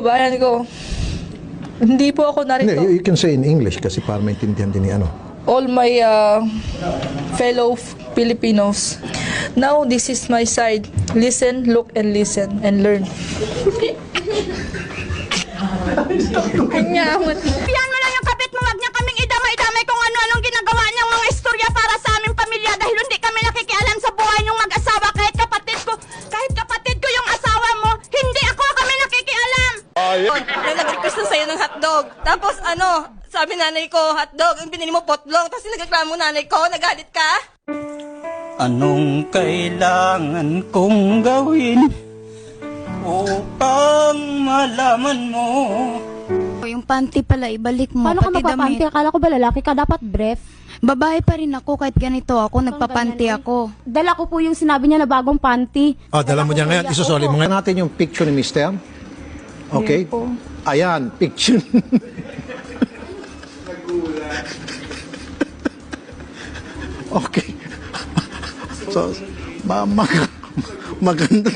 Bayan ko, hindi po ako narito. You can say in English kasi para maintindihan din ni ano. All my fellow Filipinos, now this is my side. Listen, look, and listen, and learn. Kanyaman. Piyan mo lang yung kapit mo, wag niya kaming idamay-damay kung ano-anong ginagawa niyang mga istorya para sa aming pamilya dahil hindi kami nakikialam sa buhay niyong mag-asawa kahit kapatid ko yung asawa mo, hindi ako kami nakikialam. May nag-request na sa'yo ng hotdog. Tapos sabi nanay ko, hotdog, yung binili mo potlong. Tapos nagreklamo nanay ko, nagalit ka? Anong kailangan kong gawin upang malaman mo? Yung panty pala, ibalik mo. Paano ka magpapanty? Akala ko ba lalaki ka? Dapat brief. Babae pa rin ako kahit ganito ako, nagpapanty ako. Dala ko po yung sinabi niya na bagong panty. Dala mo dyan ngayon. Isusoli mo ngayon natin yung picture ni Mr. Okay? Ayan, picture. Okay. So, maganda.